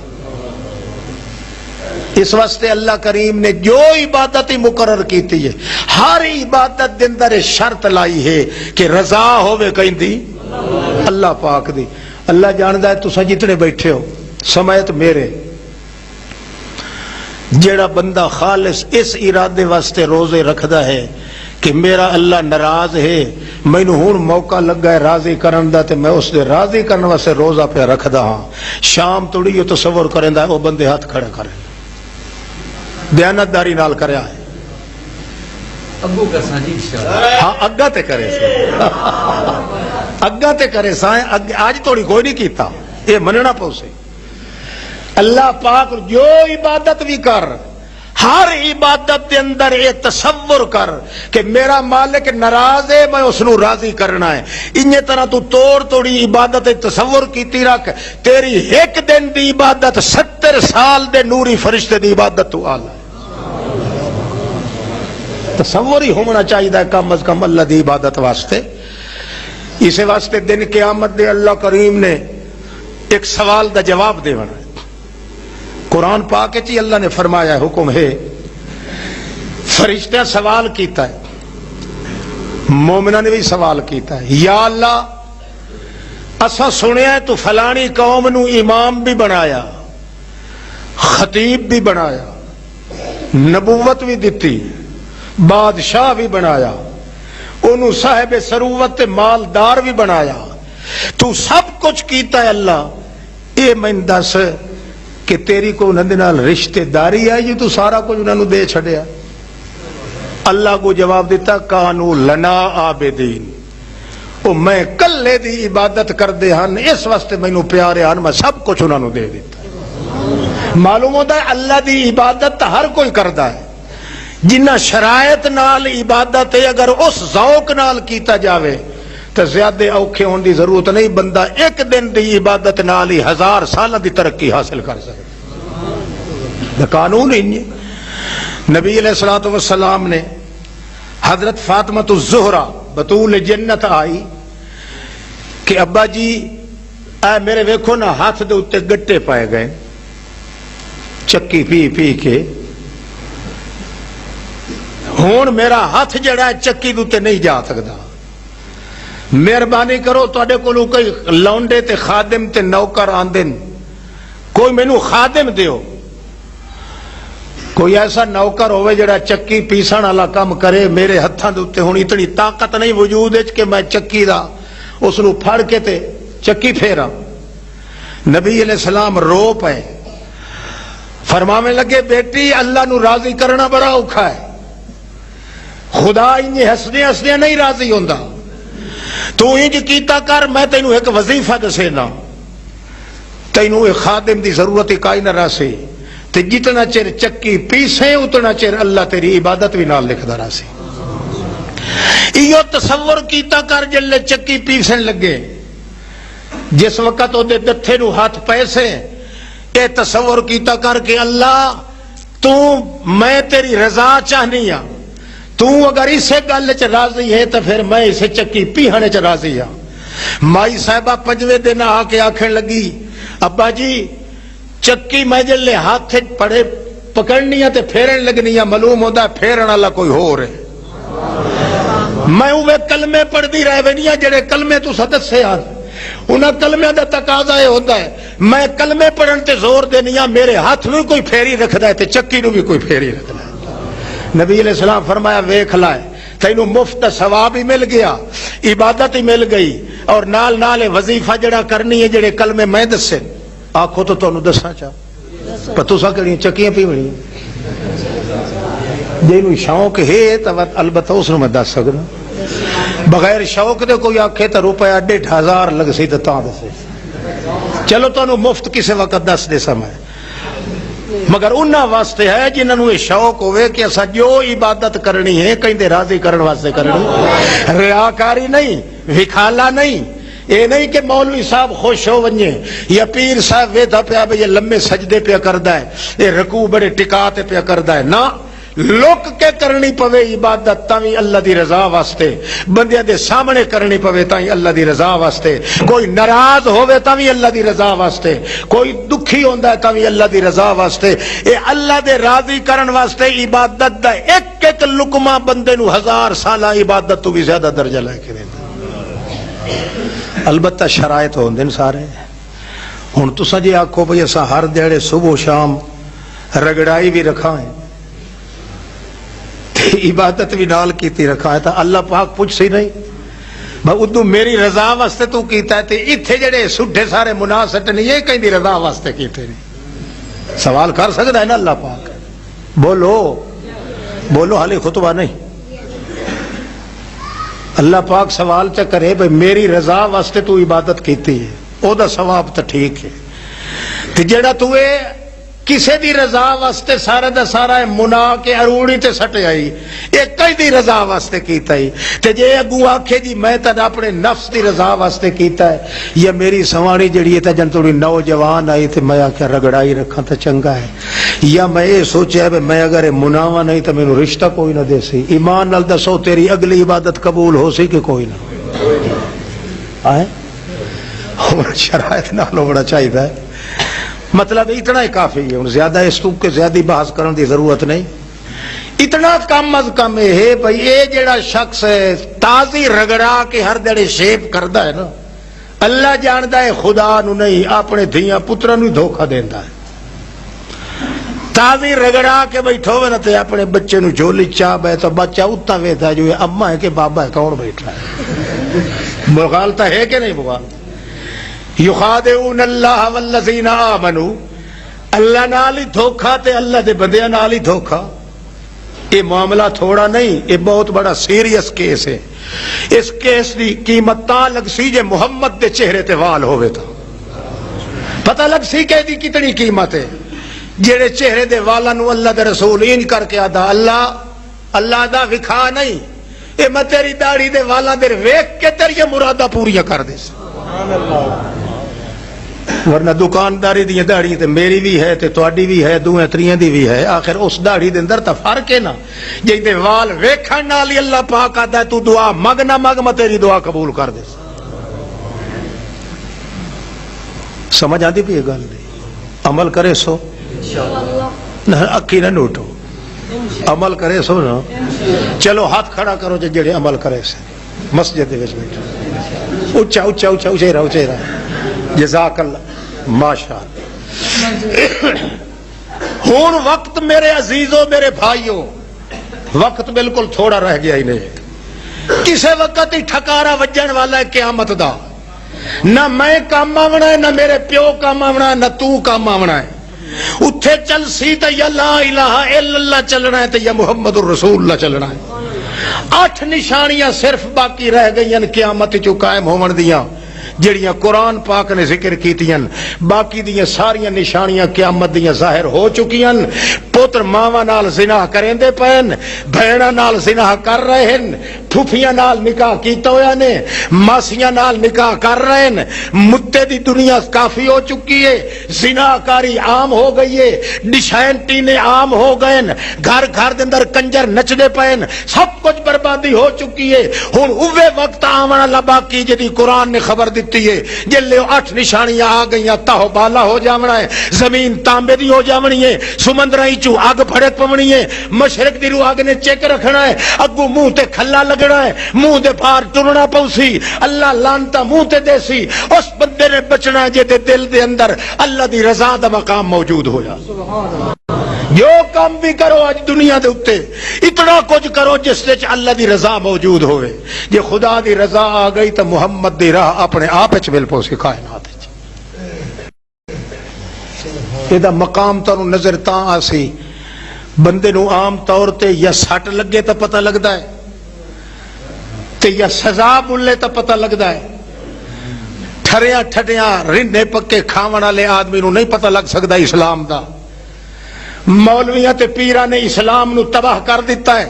اس واسطے اللہ کریم نے جو عبادت ہی مقرر کیتی ہے ہر عبادت دے اندر شرط لائی ہے کہ رضا ہوے کہیں دی اللہ پاک دی۔ اللہ جاندا ہے تساں جتنے بیٹھے ہو سمیت میرے، جیڑا بندہ خالص اس ارادے واسطے روزے رکھدا ہے کہ میرا اللہ ناراض ہے، میں نے ہون موقع لگا ہے راضی کرن دا تے میں اس دے راضی کرن واسطے روزہ پہ رکھدا ہاں، شام توڑی یہ تصور کریندا ہے وہ بندے ہاتھ کھڑے کرے دیانتداری نال کریا ہے اگو کا ساجی انشاءاللہ ہاں اگا تے کرے سا اگا تے کرے سا آج توڑی کوئی نہیں کیتا، یہ مننا پوسے۔ اللہ پاک جو عبادت بھی کر ہر عبادت دے اندر یہ تصور کر کہ میرا مالک ناراض ہے میں اس نو راضی کرنا ہے۔ انہی طرح تو توڑ توڑی عبادت تصور کیتی رکھ، تیری ایک دن دی عبادت 70 سال دے نوری فرشتے دی عبادت تو آلہ تصور ہی ہونا چاہیے کم از کم اللہ دی عبادت واسطے۔ اسے واسطے دن قیامت دے اللہ کریم نے ایک سوال دا جواب دے بنا قرآن پاک چی اللہ نے فرمایا حکم ہے، فرشتہ سوال کیتا ہے، مومنہ نے بھی سوال کیتا ہے، یا اللہ اسا سنیا ہے تو فلانی قوم نو امام بھی بنایا، خطیب بھی بنایا، نبوت بھی دیتی، بادشاہ بھی بنایا، انہوں صاحب ثروت مالدار بھی بنایا، تو سب کچھ کیتا ہے اللہ، اے میں دس کہ تیری کو انہوں نے رشتے داری ہے یہ تو سارا کچھ انہوں نے دے چھڑیا؟ اللہ کو جواب دیتا کانو لنا عابدین، او میں کلے دی عبادت کر دے ہن اس واسطے میں نو پیارے ہن میں سب کچھ انہوں نے دے دیتا۔ معلوم ہوتا ہے اللہ دی عبادت ہر کوئی کردا ہے، جنہ شرائط نال عبادت ہے اگر اس ذوق نال کیتا جاوے تو زیادہ اوکھے ہونے دی ضرورت نہیں، بندہ ایک دن دی عبادت نال ہی 1000 سالہ دی ترقی حاصل کر سکتا۔ قانون ہی نہیں. نبی علیہ الصلوۃ والسلام نے حضرت فاطمہ الزہرا بطول جنت آئی کہ ابا جی اے میرے ویکھو نا ہاتھ دے اتے گٹے پائے گئے چکی پی پی کے, ہون میرا ہاتھ جڑا ہے چکی دے نہیں جا سکتا, مہربانی کرو تواڈے کولوں کوئی لونڈے تے خادم تے نوکر آندے, کوئی مینوں خادم دیو, کوئی ایسا نوکر ہوئے جڑا چکی پیسن والا کام کرے میرے ہتھاں دے اوتے. ہن اتنی طاقت نہیں وجود وچ کہ میں چکی دا اس نو پھڑ کے تے چکی پھیرا. نبی علیہ السلام رو پے, فرماویں لگے بیٹی اللہ نو راضی کرنا بڑا اوکھا ہے, خدا انج ہسدے ہسدے نہیں راضی ہوندا, تو انج کیتا کر میں تینوں ایک وظیفہ دسینا, تینوں ایک خادم دی ضرورت ہی کائی نہ راسی, تے جتنا چیر چکی پیسے اتنا چیر اللہ تیری عبادت بھی نال لکھدا راسی. ایو تصور کیتا کر جلے چکی پیسن لگے, جس وقت وہ دتھے نو ہاتھ پیسے, اے تصور کیتا کر کہ اللہ تو میں تیری رضا چاہنی ہاں, تو اگر اسے گل چ راضی ہے تو پھر میں اسے چکی پیہنے چ راضی ہاں. مائی صاحبہ پنجویں دن آ کے آکھن لگی ابا جی چکی میں جلے ہاتھ پڑے پکڑنی ہے تے پھیرن لگنی ہے, معلوم ہوتا ہے پھیرن والا کوئی ہو رہے. میں اوے کلمے پڑھدی رہ وینی ہاں جڑے کلمے تو سدسے آن, انہاں کلمے دا تقاضا یہ ہوتا ہے میں کلمے پڑھن تے زور دینی ہاں, میرے ہاتھ نو کوئی پھیری رکھدا ہے تے چکی نو بھی کوئی پھیری رکھدا ہے. نبی علیہ السلام فرمایا ویکھ لائے تینوں مفت ثواب ہی مل گیا, عبادت ہی مل گئی, اور نال نال وظیفہ جڑا کرنی ہے جڑے کلمے میں دسے. آخو تو تمہیں دسنا چاہ پر تسا کہڑی چکیاں پیونی جنوں شوق ہے تو البتہ اس میں دس سکنا, بغیر شوق دے کوئی آکھے تو روپیہ 1500 لگ سی تو تاں دسے, چلو تمہیں مفت کسی وقت دس دے سمے, مگر انہاں واسطے ہے جنہاں نوں یہ شوق ہوئے کہ اسا جو عبادت کرنی ہے کہیں دے راضی کرن واسطے کرنی, ریاکاری نہیں, وکھالا نہیں, اے نہیں کہ مولوی صاحب خوش ہو ونجے یا پیر صاحب ویدھا پیا بھئی یہ لمبے سجدے پیا کردا ہے, یہ رکوع بڑے ٹکاتے پیا کردا ہے, نہ لوک کے کرنی پوے عبادت تاوی اللہ دی رضا واسطے, بندیاں دے سامنے کرنی پوے تاوی اللہ دی رضا واسطے, کوئی ناراض ہوئے تاوی اللہ دی رضا واسطے, کوئی دکھی ہوندا ہے تاوی اللہ دی رضا واسطے. اے اللہ دے راضی کرن واسطے عبادت دا ایک ایک لقمہ بندے نو 1000 سالہ عبادت تو بھی زیادہ درجہ لے کے دیندا. البتہ شرائط ہوندے سارے. ہن تساں جے آکھو بھئی اساں ہر دیہڑے صبح شام رگڑائی بھی رکھا ہے, عبادت بھی نال کیتی رکھا ہے, تو اللہ پاک پوچھ سی نہیں بھائی ادو میری رضا واسطے تو کیتا ہے, تے ایتھے جڑے سڈھے سارے مناسٹ نہیں ہے کہیں دی رضا واسطے کیتے نہیں. سوال کر سکتا ہے نا اللہ پاک, بولو بولو حالی خطبہ نہیں. اللہ پاک سوال چا کرے بھائی میری رضا واسطے تو عبادت کیتی ہے, او دا ثواب تو ٹھیک ہے, تے جڑا تو کسے دی رضا واسطے سارا دا سارا منا کے اروڑی تے سٹ آئی, ایک کئی دی رضا واسطے کیتا ہے, تے جے اگو آکھے جی میں تا اپنے نفس دی رضا واسطے کیتا ہے, یا میری سوانی جڑی ہے تا جن تھوڑی نوجوان آئی تے میں آکھیا رگڑائی رکھاں تا چنگا ہے, یا میں یہ سوچیا ہے میں اگر مناوا نہیں تو مینوں رشتہ کوئی نہ دے سی. ایمان نال دسو تیری اگلی عبادت قبول ہو سی کہ کوئی نہ آئے, شرائط نال ہونا چاہیے. مطلب اتنا ہی کافی ہے, زیادہ اس تو کے زیادہ بحث کرنے کی ضرورت نہیں. اتنا کم از کم یہ ہے بھئی یہ جڑا شخص ہے تازی رگڑا کے ہر دڑے شیپ کردا ہے نا, اللہ جاندا ہے خدا نو نہیں اپنے دھیاں پتراں نو دھوکا دیندا ہے. تازی رگڑا کے بیٹھو نا تے اپنے بچے نو جھولی چا بے تو بچہ اتنا ویدا جو ہے اما ہے کہ بابا ہے کون بیٹھا ہے. مغالطہ ہے کہ نہیں بغال؟ یخادعون اللہ والذین آمنوا, اللہ نال ہی دھوکا تے اللہ دے بندیاں نال ہی دھوکا. یہ معاملہ تھوڑا نہیں, یہ بہت بڑا سیریس کیس ہے. اس کیس دی قیمت تا لگ سی جے محمد دے چہرے تے وال ہوئے تھا, پتہ لگ سی کہ دی کتنی قیمت ہے. جڑے چہرے دے والا نو اللہ دے رسول انج کر کے آدھا اللہ دا وکھا نہیں, اے میں تیری داڑھی دے والا دے ویکھ کے تیری مرادہ پوریاں کر دے. ورنہ دکانداری دی داڑھی تے میری بھی ہے تے تواڈی بھی ہے دوئیں تریاں دی بھی ہے آخر اس داڑھی دے اندر تے فرق ہے نا جے دے وال ویکھن نال ہی اللہ پاک آتا ہے تو دعا مگ نہ مگ میں تیری دعا قبول کر دے سمجھ آتی پی گل عمل کرے سو نہ اکھی نہ نوٹو عمل کرے سو نا چلو ہاتھ کھڑا کرو جڑے عمل کرے سے مسجد دے وچ بیٹھو اونچا اونچا اونچا اونچا اونچا جزاک اللہ ماشاء اللہ ہون وقت میرے عزیزوں میرے بھائیوں وقت بالکل تھوڑا رہ گیا ہی نہیں کسے وقت ہی ٹھکارا وجن والا ہے قیامت دا نہ میں کام آونا ہے نہ میرے پیو کام آونا ہے نہ تو کام آونا ہے اتھے چل سی تا یا لا الہ الا اللہ چلنا ہے تا یا محمد الرسول اللہ چلنا ہے 8 نشانیاں صرف باقی رہ گئی ہیں قیامت جو قائم ہون دیاں جڑیاں قرآن پاک نے ذکر کیتیاں باقی دیاں ساریاں نشانیاں قیامت دیاں ظاہر ہو چکیاں پتر ماوا نال زنا کریں دے پین بہنا نال زنا کر رہے ہیں پھوپھیاں نال نکاح کیتا ہویا نے ماسیاں نال نکاح کر رہے ہیں متے دی دنیا کافی ہو چکی ہے زنا کاری عام ہو گئی ہے ڈشائنٹی نے عام ہو گئے گھر گھر دے اندر کنجر نچ دے پین سب کچھ بربادی ہو چکی ہے ہن اوے وقت آونا لبا کی جدی قرآن نے خبر دیتی ہے جلے 8 نشانیاں آ گئیاں تاہو بالا ہو جاونا ہے زمین تانبے دی ہو جاونی ہے سمندرائی چو آگ پھڑک پونی ہے مشرق دی رو آگ نے چیک رکھنا ہے اگو منہ تے کھلا لگنا ہے منہ دے پار ٹرنا پوسی اللہ لانتا منہ تے دیسی اس بندے نے بچنا ہے جے دل دے اندر اللہ دی رضا دا مقام موجود ہویا جو کام بھی کرو آج دنیا دے اتے اتنا کچھ کرو جس نے اللہ دی رضا موجود ہوئے جے خدا دی رضا آ گئی تو محمد دی راہ اپنے آپ چمل پوسی کائنات یہ دا مقام تانوں نظر تاں آسی بندے نو عام طور تے یا سٹ لگے تا پتہ لگدا ہے تے یا سزا بولے تا پتہ لگدا ہے ٹھریاں ٹھٹیاں رندے پکے کھاون والے آدمی نو نہیں پتہ لگ سکدا اسلام دا مولویاں تے پیراں نے اسلام نو تباہ کر دیتا ہے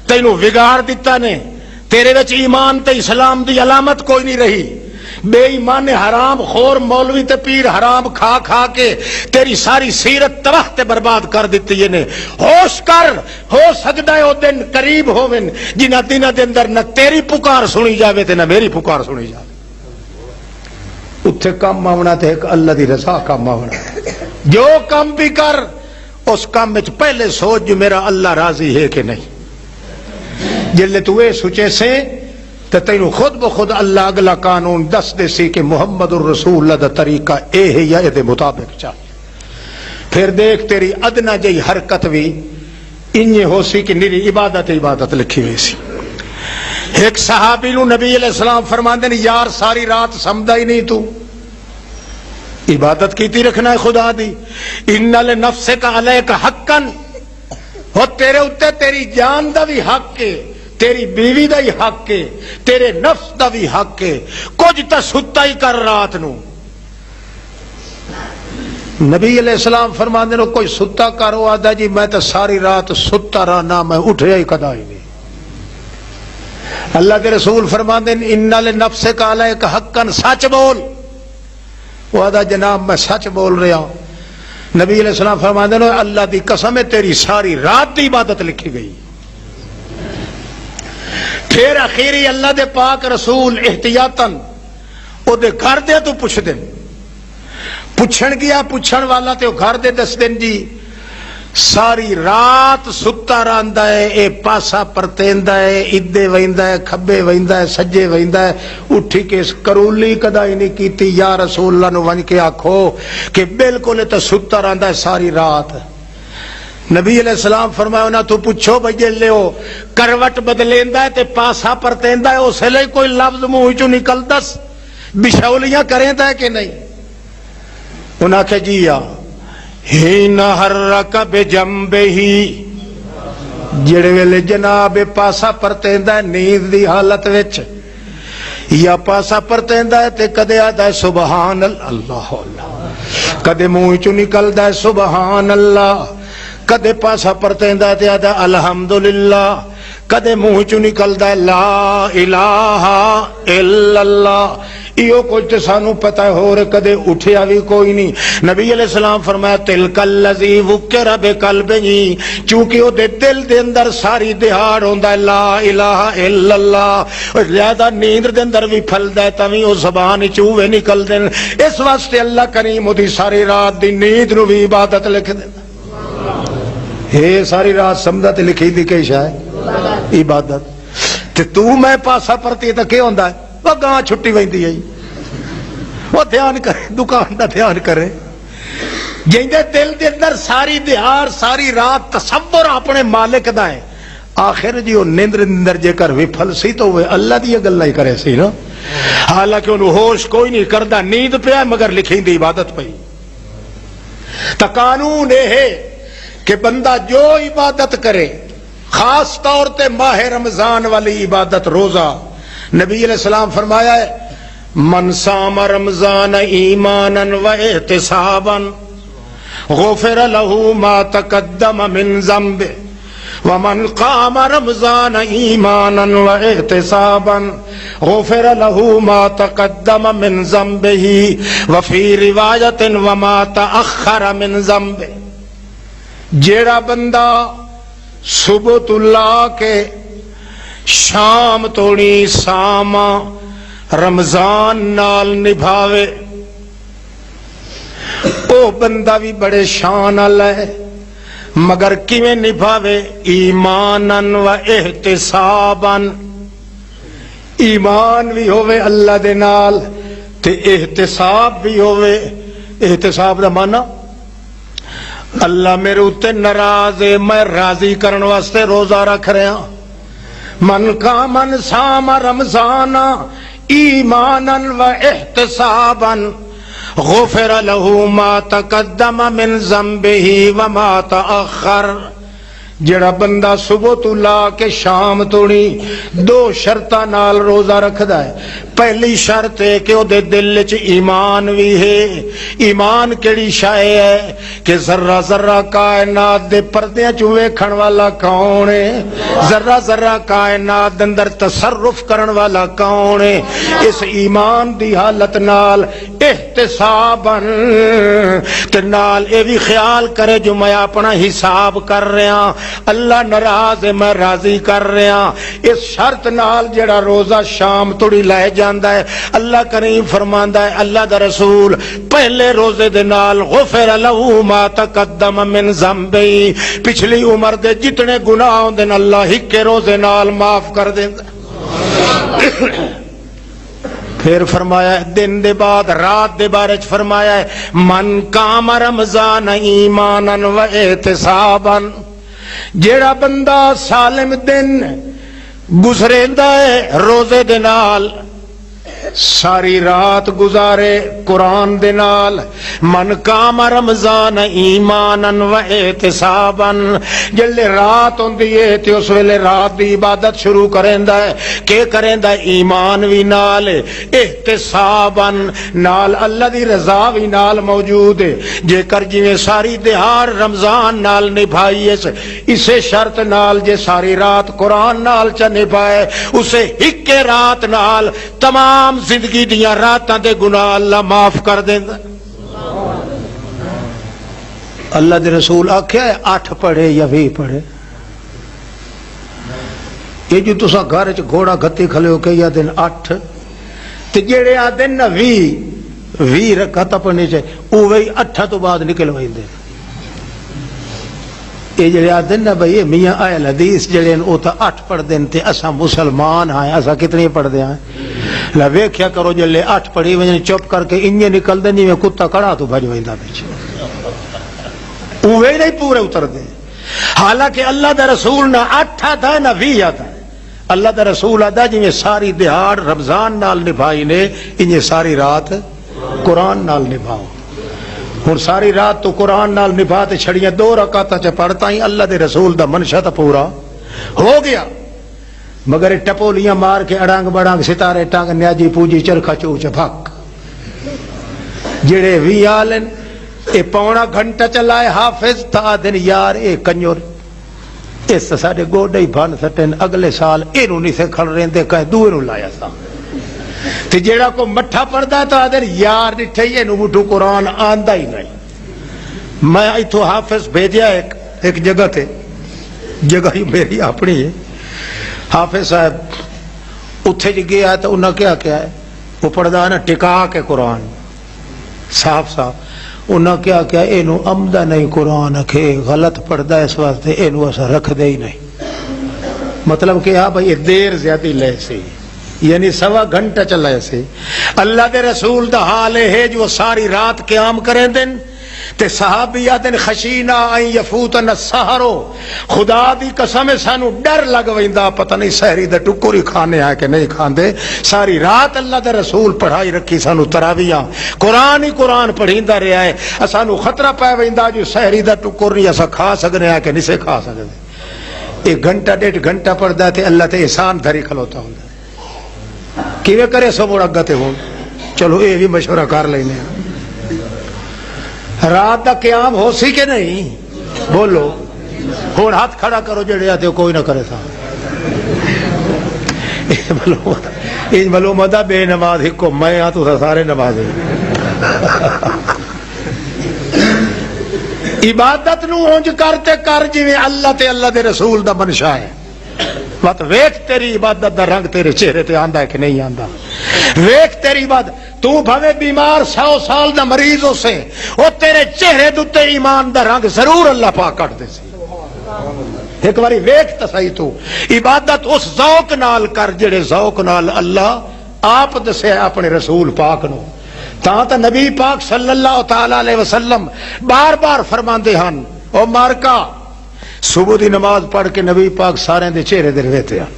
تینوں بگاڑ دیتا نے تیرے وچ ایمان تے اسلام دی علامت کوئی نہیں رہی بے ایمان حرام خور مولوی تے پیر حرام کھا کھا کے تیری ساری سیرت تباہ تے برباد کر دیتی ہے نے ہوش کر ہو سکتا ہے او دن قریب ہوون جنہ دنہ دے اندر نہ تیری پکار سنی جاوے تے نہ میری پکار سنی جاوے اتھے کام آونا تے ایک اللہ دی رضا کام آونا جو کام بھی کر اس کام میں پہلے سوچ جو میرا اللہ راضی ہے کہ نہیں جلے تو اے سوچے سے تو تینوں خود بخود اللہ اگلا قانون دس دے سی کہ محمد الرسول اللہ دا طریقہ اے ہے یا اے دے مطابق چاہیے پھر دیکھ تیری ادنا جئی حرکت بھی انہیں ہو سی کہ نیری عبادت لکھی ہوئی سی ایک صحابی نو نبی علیہ السلام فرمان دیں یار ساری رات سمدہ ہی نہیں تو عبادت کیتی رکھنا ہے خدا دی ان لنفسک علیک حقا ہو تیرے اتے تیری جان دا بھی حق ہے تیری بیوی دا ہی حق ہے تیرے نفس دا بھی حق ہے کچھ تا ستا ہی کر رات نو نبی علیہ السلام فرماندے نو کوئی ستا کرو آدھا جی میں تو ساری رات ستا رہنا میں اٹھیا ہی کدا ہی نہیں اللہ کے رسول فرماندے ان لنفسک علیک حقا سچ بول وہ آدھا جناب میں سچ بول رہا ہوں نبی علیہ السلام فرماندے نو اللہ دی قسم ہے تیری ساری رات دی عبادت لکھی گئی پھر اخیری اللہ دے پاک رسول احتیاطاً او دے گھر دے تو پوچھ دیں پوچھن گیا پوچھن والا تے گھر دے دس دن جی ساری رات ستا رہندا ہے اے پاسا پرتیندا ہے ادے ویندا ہے کھبے ویندا ہے سجے ویندا ہے اٹھی کے کرولی کدا ہی نہیں کیتی یا رسول اللہ نو ون کے آکھو کہ بالکل تے ستا رہندا ہے ساری رات نبی علیہ السلام فرمایا نا تو پوچھو بھئی لیو کروٹ بدلیندا ہے تے پاسا پرتیندا ہے اس لئے کوئی لفظ منہ وچوں نکل دس بشولیاں کریندا ہے کہ نہیں انہاں کہ جی یا ہین حرک بجنبہی جڑے ویلے جناب پاسا پرتیندا ہے نیند دی حالت وچ یا پاسا پرتیندا ہے تے کدے آدا ہے سبحان اللہ کدے منہ وچوں نکلدا ہے سبحان اللہ کدے پاسا پرتیندا تے آدا الحمدللہ کدے منہ چوں نکلدا ہے لا الہ الا اللہ، ایو کچھ تے سانو پتہ ہے، ہور کدے اٹھیا بھی کوئی نہیں۔ نبی علیہ السلام فرمایا تلک الذی وکر بقلبہ، چونکہ او دے دل دے اندر ساری دہاڑ ہوندا ہے لا الہ الا اللہ، اور زیادہ نیند دے اندر بھی پھلدا ہے تاویں او زبان چوہے نکل دین۔ اس واسطے اللہ کریم اودی ساری رات دی نیند نو بھی عبادت لکھ دیندا۔ اے ساری رات سمجھا تے لکھی دی کہ شے عبادت، تے تو میں پاسا پرتی تے کی ہوندا ہے، وہ گاں چھٹی ویندی ہے، وہ دھیان کرے، دکان دا دھیان کرے، جیندے دل دے اندر ساری دیہار ساری رات تصور اپنے مالک دا ہے، آخر جی وہ نیندر اندر جے کر وفل سی تو وہ اللہ دی گلاں ہی کرے سی نا، حالانکہ انہوں ہوش کوئی نہیں کردا، نیند پیا مگر لکھیں دی عبادت پئی۔ تا قانون یہ ہے کہ بندہ جو عبادت کرے، خاص طور تے ماہ رمضان والی عبادت روزہ، نبی علیہ السلام فرمایا ہے من صام رمضان ایمانا و احتسابا غفر له ما تقدم من ذنبه ومن قام رمضان ایمانا و احتسابا غفر له ما تقدم من ذنبه وفي روایت وما تأخر من ذنبه، جیڑا بندہ صبح تو لا کے شام توڑی ساما رمضان نال نبھاوے، او بندہ بھی بڑے شان والا ہے، مگر کیویں نبھاوے ایمانن و احتسابن، ایمان بھی ہوئے اللہ دے نال تے احتساب بھی ہوئے۔ احتساب دا معنی اللہ میرے اتے ناراض ہے، میں راضی کرن واسطے روزہ رکھ رہا۔ من کا من سام رمضان ایمانا و احتسابا غفر له ما تقدم من ذنبه وما تأخر، جڑا بندہ صبح تو لا کے شام توڑی دو شرطاں نال روزہ رکھدا ہے۔ پہلی شرط ہے کہ او دے دل وچ ایمان بھی ہے۔ ایمان کیڑی شے ہے کہ ذرہ ذرہ کائنات دے پردیاں چ ویکھن والا کون ہے، ذرہ ذرہ کائنات دے اندر تصرف کرن والا کون ہے۔ اس ایمان دی حالت نال احتساباً تے نال اے بھی خیال کرے جو میں اپنا حساب کر رہا، اللہ ناراض ہے میں راضی کر رہا۔ اس شرط نال جڑا روزہ شام توڑی لے جاندا ہے، اللہ کریم فرماندا ہے اللہ دا رسول پہلے روزے دے نال غفر له ما تقدم من ذنبی، پچھلی عمر دے جتنے گناہ ہوندے نے اللہ ہکے روزے نال معاف کر دیندا۔ پھر فرمایا ہے دن دے بعد رات دے بارے چ فرمایا ہے من قام رمضان ایمانا و احتسابا، جیڑا بندہ سالم دن گزریندا ہے روزے دے نال، ساری رات گزارے قرآن دے نال، من قام رمضان ایمانا و احتسابا، جلے رات ہوندی ہے تے اس ویلے رات دی عبادت شروع کریندا ہے، کہ کریندا ایمان وی نال احتسابا نال اللہ دی رضا وی نال موجود ہے۔ جے کر جویں ساری دیہار رمضان نال نبھائی اسے شرط نال جے ساری رات قرآن نال چ نبھائے، اسے ایک رات نال تمام زندگی دیاں راتاں دے گناہ اللہ معاف کر دیندا۔ اللہ دے رسول آکھیا ہے 8 پڑھے یا 20 پڑھے، یہ جو تساں گھر وچ گھوڑا گھتی کھلے ہو کہ یا دن 8 تے جڑے آ دن نا 20 رکعت پڑھنی چاہیے، اوہی 8 تو بعد نکل ویندے۔ یہ جڑے آ دن نا بھئی میاں اہل حدیث جڑے او تا 8 پڑھ دین تے اساں مسلمان ہیں، اساں کتنی پڑھ دے ہیں؟ لا ویکھیا کرو جلے 8 پڑھی ونجن چپ کر کے انجے نکل دے جویں کتا کڑا تو بھج ویندا پیچھے، اوے نہیں پورے اتر دے۔ حالانکہ اللہ دا رسول نہ 8 آتا ہے نہ 20 آتا ہے، اللہ دا رسول آتا جویں ساری دیہاڑ رمضان نال نبھائی نے انجے ساری رات قرآن نال نبھاؤ۔ ہن ساری رات تو قرآن نال نبھا تے چھڑیاں 2 رکعتاں چ پڑھتا ہی اللہ دے رسول دا منشا تا پورا ہو گیا، مگر ٹپولیاں مار کے اڑانگ بڑانگ ستارے ٹانگ نیاجی پوجی چرخا چوچ بھک جڑے 20 آلن اے پونا گھنٹہ چلائے حافظ تا دن یار اے کنجر اس سارے گوڈے ہی بن سٹن اگلے سال اینو نہیں سے کھڑ رہندے کہ دوے نو لایا سا تے جیڑا کو مٹھا پڑدا تو آدر یار ڈٹھے اینو مٹھو قرآن آندا ہی نہیں. میں ایتھوں حافظ بھیجیا ایک جگہ تے، جگہ ہی میری اپنی ہے، حافظ صاحب اتھے جی گیا تو انہاں کیا ہے وہ پڑھدا ہے نا ٹکا کے قرآن صاف صاف، انہاں کیا اینو عمدہ نہیں قرآن کے غلط پڑھدا اس واسطے اینو ایسا رکھ دے ہی نہیں. مطلب کہ ہاں بھائی دیر زیادہ لے سی، یعنی 1.25 گھنٹہ چلا سی. اللہ دے رسول دا حال ہے جو ساری رات قیام کریں دن تے صحابی آدن خشینا آئیں یفوتن السحرو، خدا دی قسم سانو ڈر لگ ویندا پتہ نہیں سحری دا ٹکر ہی کھانے آئے کہ نہیں کھاندے. ساری رات اللہ دے رسول پڑھائی رکھی سانو تراویاں قرآن ہی قرآن پڑھیندا رہا ہے. سانو خطرہ پہ ویندا جو سحری دا ٹکر نہیں اسا کھا سکنے آئے کہ نہیں سے کھا سکنے. 1 گھنٹہ 1.5 گھنٹہ پڑھدا تے اللہ تے احسان دھری کھلوتا ہوندا. کیویں کرے سو مڑ اگتے ہون، چلو یہ بھی مشورہ کر لینے. رات دا قیام ہو سی کہ نہیں بولو، ہوں ہاتھ کھڑا کرو جڑے آتے کوئی نہ کرے سا. معلومات بے نماز ایک میں ہاں تو سارے نماز. عبادت نو اونج کرتے کر جویں اللہ تے اللہ دے رسول دا منشا ہے. مت ویکھ تیری عبادت دا رنگ تیرے چہرے تے آندا ہے کہ نہیں آندا. ویکھ تیری عبادت، تو بھویں بیمار 100 سال دا مریض ہو سے او تیرے چہرے دے ایمان دا رنگ ضرور اللہ پاک کٹ دے سی. ایک باری ویکھ تے صحیح تو عبادت اس ذوق نال کر جڑے ذوق نال اللہ آپ دسے اپنے رسول پاک نو. تاں تے نبی پاک صلی اللہ تعالی علیہ وسلم بار بار فرماندے ہن او مارکا صبح دی نماز پڑھ کے نبی پاک سارے دے چہرے دے ویتے ہیں.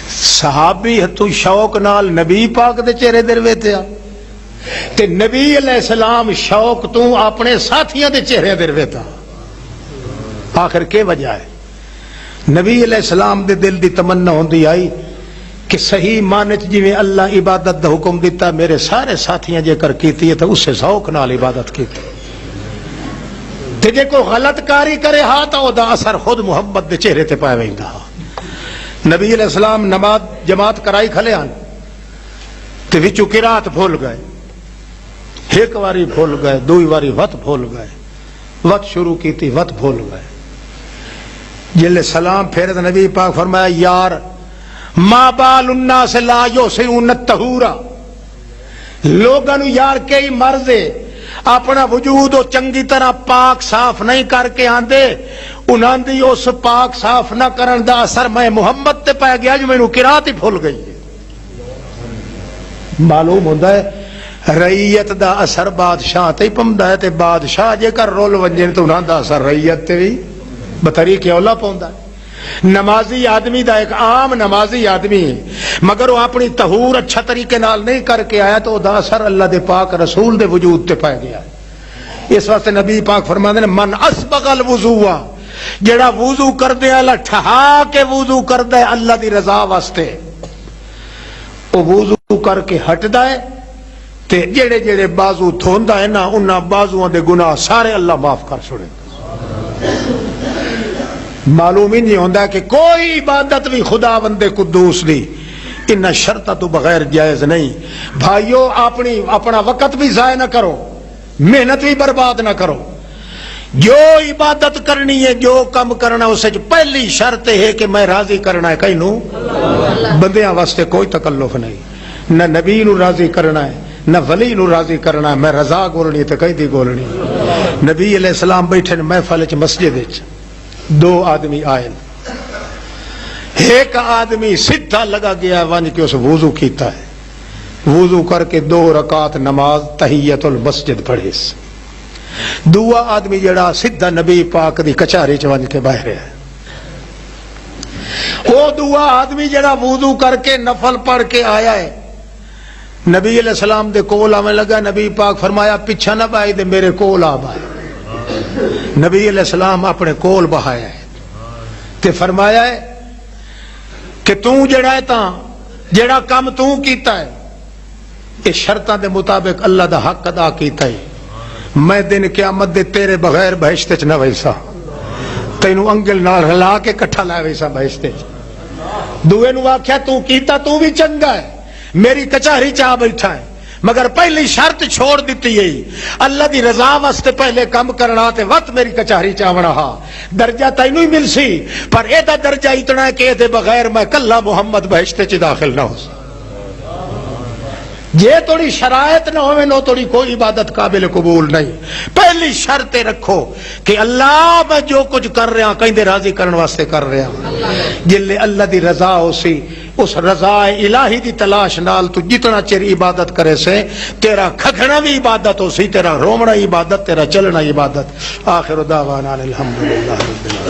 صحابی تو شوق نال نبی پاک دے چہرے دے ویتے ہیں تے نبی علیہ السلام شوق تو اپنے ساتھیاں دے چہرے دے ویتا. آخر کے وجہ ہے؟ نبی علیہ السلام دے دل دی تمنا ہوندی آئی کہ صحیح مانچ جویں اللہ عبادت دا حکم دیتا میرے سارے ساتھیاں جے کر کیتی ہے تو اس سے ذوق نال عبادت کیتی. تے جے کوئی غلط کاری کرے ہاں تو دا اثر خود محمد دے چہرے تے پائے ویندا. نبی علیہ السلام نماز جماعت کرائی کھلے آن تے وچوں قرات بھول گئے. ایک واری بھول گئے، دوئی واری وت بھول گئے، وت شروع کیتی وت بھول گئے. جلے سلام پھیرے تو نبی پاک فرمایا یار ما بال الناس لا یحسنون الطہور، لوگاں نو یار کئی مرض ہے اپنا وجود و چنگی طرح پاک صاف نہیں کر کے آندے، انہاں دی اس پاک صاف نہ کرن دا اثر میں محمد تے پہ گیا جو میں نو قرات ہی بھول گئی ہے. معلوم ہوندا ہے رعیت دا اثر بادشاہ تے پوندا ہے تے بادشاہ جے کر رول ونجن تو انہاں دا اثر رعیت تے بھی بطریق اولا پوندا ہے. نمازی آدمی دا ایک عام نمازی آدمی ہے مگر وہ اپنی طہور اچھا طریقے نال نہیں کر کے آیا تو دا اثر اللہ دے پاک رسول دے وجود تے پائے گیا. اس واسطے نبی پاک فرماندے نے من اسبغ الوضوء، جڑا وضو کردے اللہ ٹھہا کے وضو کردے اللہ دی رضا واسطے، وہ وضو کر کے ہٹدا ہے تے جڑے جڑے بازو دھوندا ہے نا انہاں بازوؤں دے گناہ سارے اللہ معاف کر چھوڑے. معلوم ہی نہیں ہوتا کہ کوئی عبادت بھی خدا بندے قدوس دی ان شرطہ تو بغیر جائز نہیں. بھائیو اپنا وقت بھی ضائع نہ کرو، محنت بھی برباد نہ کرو. جو عبادت کرنی ہے جو کم کرنا اسے پہلی شرط ہے کہ میں راضی کرنا ہے کہیں نو بندیاں واسطے کوئی تکلف نہیں. نہ نبی نو راضی کرنا ہے نہ ولی نو راضی کرنا ہے. میں رضا گولنی تو کہیں دی گولنی. نبی علیہ السلام بیٹھے محفل چ مسجد وچ، دو آدمی آئے، ایک آدمی سیدھا لگا گیا ون کے اس وضو کیتا ہے، وضو کر کے 2 رکعت نماز تحیت المسجد پڑھی. دوا آدمی جڑا سیدھا نبی پاک دی کچہری چ ون کے باہر ہے. وہ دوا آدمی جڑا وضو کر کے نفل پڑھ کے آیا ہے نبی علیہ السلام دے کول آنے لگا. نبی پاک فرمایا پیچھا نہ بائی دے میرے کول آ بھائی. نبی علیہ السلام اپنے کول بہایا ہے تے فرمایا ہے کہ تو جڑا ہے تاں جڑا کم تو کیتا ہے اس شرطاں دے مطابق اللہ دا حق ادا کیتا ہے. میں دن قیامت دے تیرے بغیر بہشت چ نہ ویسا. تینوں انگل نال ہلا کے کٹھا لائے ویسا بہشتے دوے نو آکھیا تو کیتا تو بھی چنگا ہے میری کچہری چاہ بیٹھا ہے مگر پہلی شرط چھوڑ دیتی ہے اللہ دی رضا واسطے پہلے کم کرنا تے وقت میری کچہری چاونا ہا درجہ تینوں ہی مل سی پر اے دا درجہ اتنا ہے کہ اے دے بغیر میں کلا محمد بہشتے چ داخل نہ ہو جے توڑی شرائط نہ ہوئے نو توڑی کوئی عبادت قابل قبول نہیں پہلی شرط رکھو کہ اللہ میں جو کچھ کر رہا ہوں کہیں دے راضی کرنے واسطے کر رہا ہوں جلے اللہ دی رضا ہو سی اس رضا الہی دی تلاش نال تو جتنا چر عبادت کرے سے تیرا کھکھنا بھی عبادت ہو سی تیرا رومنا عبادت تیرا چلنا عبادت آخر دعوانا الحمدللہ رب العالمین